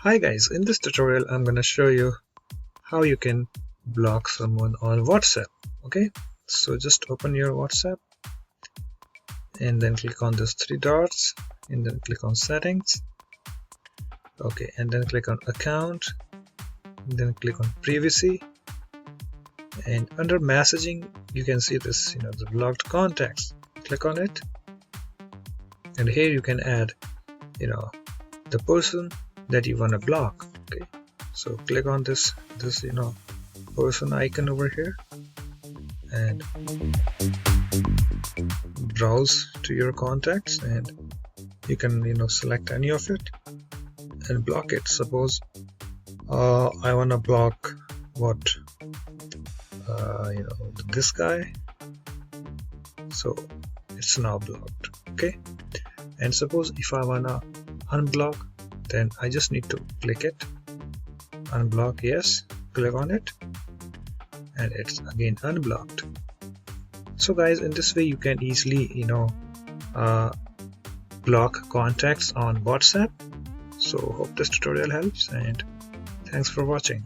Hi guys, in this tutorial I'm gonna show you how you can block someone on WhatsApp. Okay, so just open your WhatsApp and then click on these three dots and then click on settings. Okay, and then click on account and then click on privacy, and under messaging you can see this, the blocked contacts. Click on it, and here you can add the person that you want to block. Okay, so click on this person icon over here and browse to your contacts, and you can select any of it and block it. Suppose I want to block this guy, so it's now blocked. Okay, and suppose if I wanna unblock, then I just need to click it, unblock, yes, click on it, and it's again unblocked. So guys, in this way you can easily block contacts on WhatsApp. So hope this tutorial helps, and thanks for watching.